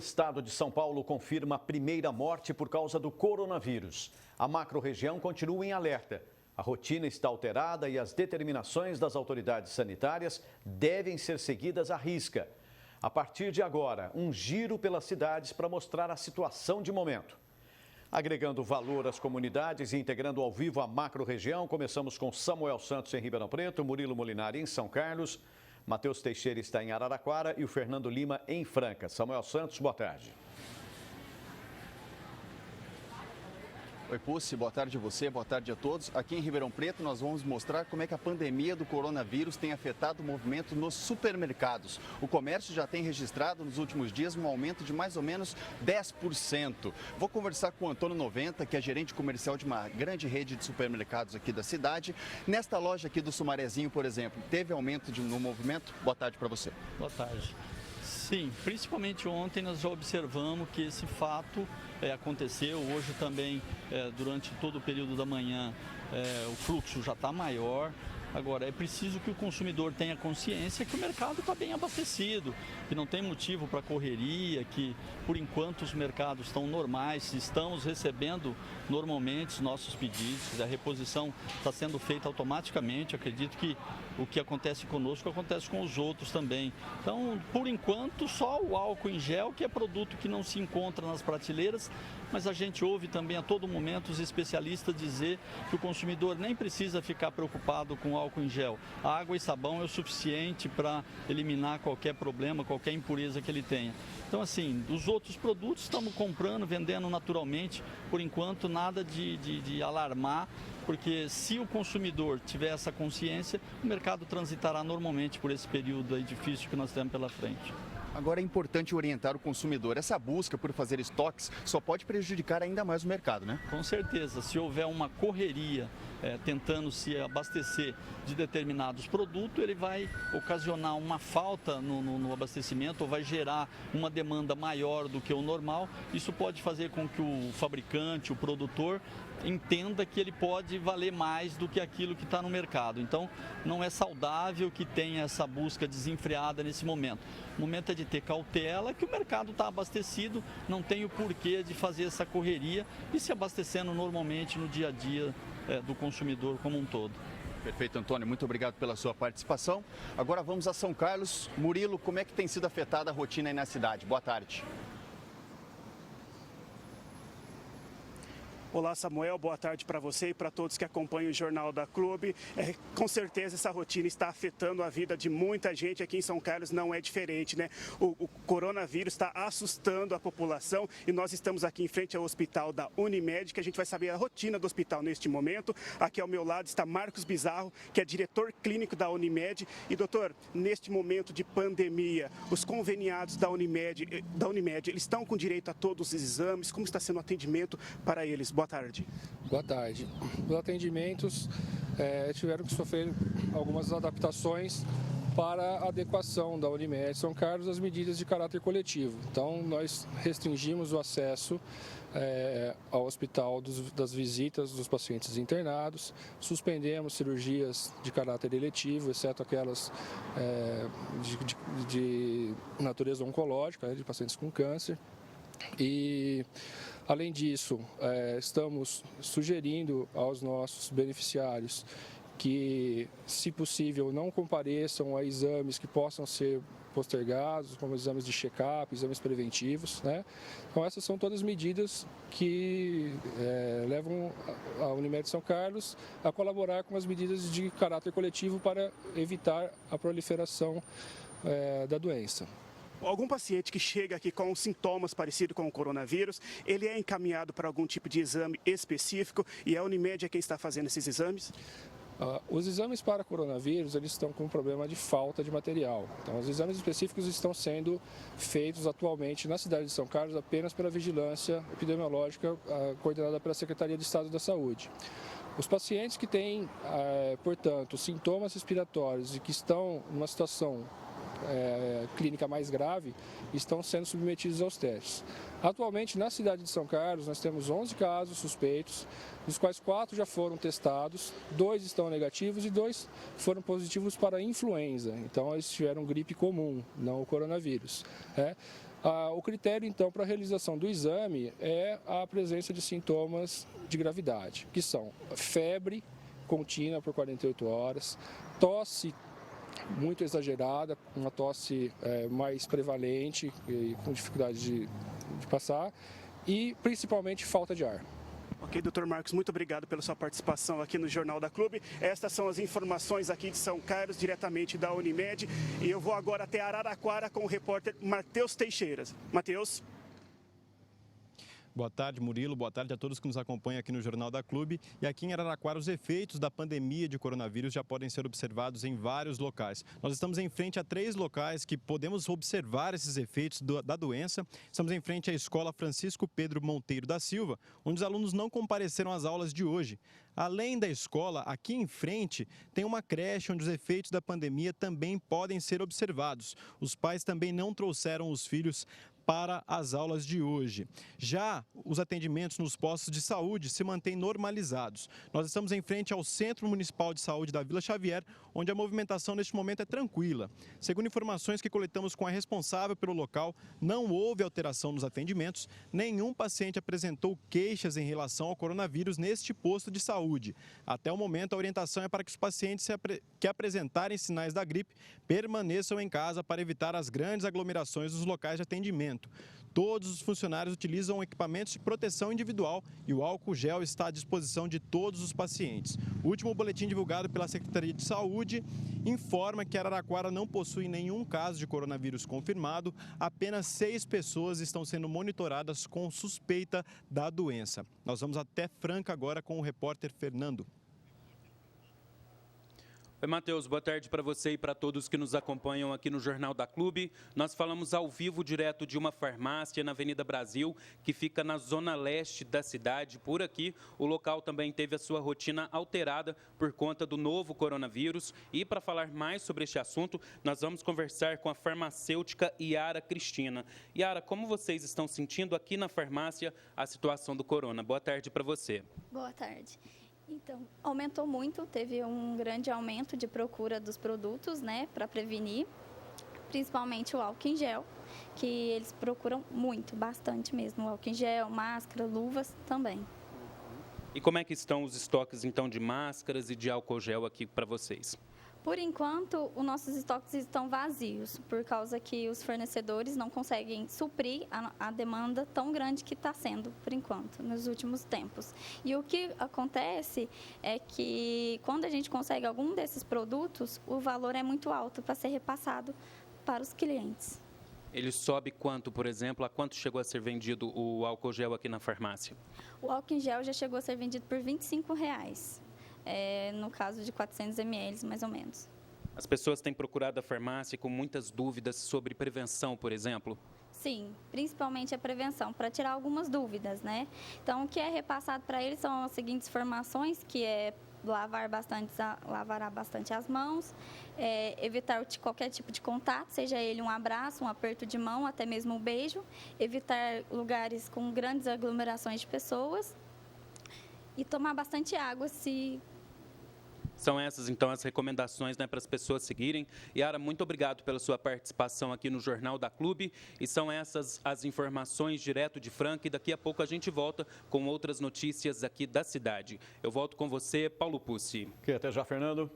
O estado de São Paulo confirma a primeira morte por causa do coronavírus. A macro-região continua em alerta. A rotina está alterada e as determinações das autoridades sanitárias devem ser seguidas à risca. A partir de agora, um giro pelas cidades para mostrar a situação de momento. Agregando valor às comunidades e integrando ao vivo a macro-região, começamos com Samuel Santos em Ribeirão Preto, Murilo Molinari em São Carlos, Matheus Teixeira está em Araraquara e o Fernando Lima em Franca. Samuel Santos, boa tarde. Oi, Pussi, boa tarde a você, boa tarde a todos. Aqui em Ribeirão Preto nós vamos mostrar como é que a pandemia do coronavírus tem afetado o movimento nos supermercados. O comércio já tem registrado nos últimos dias um aumento de mais ou menos 10%. Vou conversar com o Antônio Noventa, que é gerente comercial de uma grande rede de supermercados aqui da cidade. Nesta loja aqui do Sumarezinho, por exemplo, teve aumento no movimento? Boa tarde para você. Boa tarde. Sim, principalmente ontem nós já observamos que esse fato aconteceu. Hoje também, durante todo o período da manhã, o fluxo já está maior. Agora, é preciso que o consumidor tenha consciência que o mercado está bem abastecido, que não tem motivo para correria, que por enquanto os mercados estão normais, estamos recebendo normalmente os nossos pedidos, a reposição está sendo feita automaticamente. Acredito que o que acontece conosco acontece com os outros também. Então, por enquanto, só o álcool em gel, que é produto que não se encontra nas prateleiras, mas a gente ouve também a todo momento os especialistas dizer que o consumidor nem precisa ficar preocupado com álcool em gel. A água e sabão é o suficiente para eliminar qualquer problema, qualquer impureza que ele tenha. Então, assim, os outros produtos estamos comprando, vendendo naturalmente. Por enquanto, nada de alarmar, porque se o consumidor tiver essa consciência, o mercado transitará normalmente por esse período aí difícil que nós temos pela frente. Agora é importante orientar o consumidor. Essa busca por fazer estoques só pode prejudicar ainda mais o mercado, né? Com certeza, se houver uma correria tentando se abastecer de determinados produtos, ele vai ocasionar uma falta no abastecimento ou vai gerar uma demanda maior do que o normal. Isso pode fazer com que o fabricante, o produtor, entenda que ele pode valer mais do que aquilo que está no mercado. Então, não é saudável que tenha essa busca desenfreada nesse momento. O momento é de ter cautela, que o mercado está abastecido, não tem o porquê de fazer essa correria e se abastecendo normalmente no dia a dia do consumidor como um todo. Perfeito, Antônio. Muito obrigado pela sua participação. Agora vamos a São Carlos. Murilo, como é que tem sido afetada a rotina aí na cidade? Boa tarde. Olá, Samuel, boa tarde para você e para todos que acompanham o Jornal da Clube. Com certeza essa rotina está afetando a vida de muita gente aqui em São Carlos, não é diferente, né? O coronavírus está assustando a população e nós estamos aqui em frente ao hospital da Unimed, que a gente vai saber a rotina do hospital neste momento. Aqui ao meu lado está Marcos Bizarro, que é diretor clínico da Unimed. E, doutor, neste momento de pandemia, os conveniados da Unimed, eles estão com direito a todos os exames? Como está sendo o atendimento para eles? Boa tarde. Boa tarde. Os atendimentos tiveram que sofrer algumas adaptações para a adequação da Unimed São Carlos às medidas de caráter coletivo. Então, nós restringimos o acesso ao hospital das visitas dos pacientes internados, suspendemos cirurgias de caráter eletivo, exceto aquelas de natureza oncológica, de pacientes com câncer. E, além disso, estamos sugerindo aos nossos beneficiários que, se possível, não compareçam a exames que possam ser postergados, como exames de check-up, exames preventivos, né? Então, essas são todas medidas que levam a Unimed São Carlos a colaborar com as medidas de caráter coletivo para evitar a proliferação da doença. Algum paciente que chega aqui com sintomas parecidos com o coronavírus, ele é encaminhado para algum tipo de exame específico e a Unimed é quem está fazendo esses exames? Os exames para coronavírus, eles estão com um problema de falta de material. Então, os exames específicos estão sendo feitos atualmente na cidade de São Carlos apenas pela vigilância epidemiológica coordenada pela Secretaria de Estado da Saúde. Os pacientes que têm, portanto, sintomas respiratórios e que estão numa situação clínica mais grave, estão sendo submetidos aos testes. Atualmente, na cidade de São Carlos, nós temos 11 casos suspeitos, dos quais 4 já foram testados, 2 estão negativos e 2 foram positivos para a influenza. Então, eles tiveram gripe comum, não o coronavírus. O critério, então, para a realização do exame é a presença de sintomas de gravidade, que são febre contínua por 48 horas, tosse muito exagerada, uma tosse mais prevalente e com dificuldade de passar, e principalmente falta de ar. Ok, doutor Marcos, muito obrigado pela sua participação aqui no Jornal da Clube. Estas são as informações aqui de São Carlos, diretamente da Unimed. E eu vou agora até Araraquara com o repórter Matheus Teixeira. Matheus. Boa tarde, Murilo. Boa tarde a todos que nos acompanham aqui no Jornal da Clube. E aqui em Araraquara, os efeitos da pandemia de coronavírus já podem ser observados em vários locais. Nós estamos em frente a 3 locais que podemos observar esses efeitos da doença. Estamos em frente à Escola Francisco Pedro Monteiro da Silva, onde os alunos não compareceram às aulas de hoje. Além da escola, aqui em frente, tem uma creche onde os efeitos da pandemia também podem ser observados. Os pais também não trouxeram os filhos para as aulas de hoje. Já os atendimentos nos postos de saúde se mantêm normalizados. Nós estamos em frente ao Centro Municipal de Saúde da Vila Xavier, onde a movimentação neste momento é tranquila. Segundo informações que coletamos com a responsável pelo local, não houve alteração nos atendimentos, nenhum paciente apresentou queixas em relação ao coronavírus neste posto de saúde. Até o momento, a orientação é para que os pacientes que apresentarem sinais da gripe permaneçam em casa para evitar as grandes aglomerações dos locais de atendimento. Todos os funcionários utilizam equipamentos de proteção individual e o álcool gel está à disposição de todos os pacientes. O último boletim divulgado pela Secretaria de Saúde informa que Araraquara não possui nenhum caso de coronavírus confirmado, apenas 6 pessoas estão sendo monitoradas com suspeita da doença. Nós vamos até Franca agora com o repórter Fernando. Oi, Matheus, boa tarde para você e para todos que nos acompanham aqui no Jornal da Clube. Nós falamos ao vivo direto de uma farmácia na Avenida Brasil, que fica na zona leste da cidade. Por aqui, o local também teve a sua rotina alterada por conta do novo coronavírus. E para falar mais sobre este assunto, nós vamos conversar com a farmacêutica Yara Cristina. Yara, como vocês estão sentindo aqui na farmácia a situação do corona? Boa tarde para você. Boa tarde. Então, aumentou muito, teve um grande aumento de procura dos produtos, né, para prevenir, principalmente o álcool em gel, que eles procuram muito, bastante mesmo, o álcool em gel, máscara, luvas também. E como é que estão os estoques, então, de máscaras e de álcool gel aqui para vocês? Por enquanto, os nossos estoques estão vazios, por causa que os fornecedores não conseguem suprir a demanda tão grande que está sendo, por enquanto, nos últimos tempos. E o que acontece é que, quando a gente consegue algum desses produtos, o valor é muito alto para ser repassado para os clientes. Ele sobe quanto, por exemplo? A quanto chegou a ser vendido o álcool gel aqui na farmácia? O álcool em gel já chegou a ser vendido por R$ 25,00. No caso de 400 ml, mais ou menos. As pessoas têm procurado a farmácia com muitas dúvidas sobre prevenção, por exemplo? Sim, principalmente a prevenção, para tirar algumas dúvidas, né? Então, o que é repassado para eles são as seguintes informações, que é lavar bastante as mãos, evitar qualquer tipo de contato, seja ele um abraço, um aperto de mão, até mesmo um beijo, evitar lugares com grandes aglomerações de pessoas e tomar bastante água se... São essas, então, as recomendações, né, para as pessoas seguirem. Yara, muito obrigado pela sua participação aqui no Jornal da Clube. E são essas as informações direto de Franca. E daqui a pouco a gente volta com outras notícias aqui da cidade. Eu volto com você, Paulo Pucci. Ok, até já, Fernando.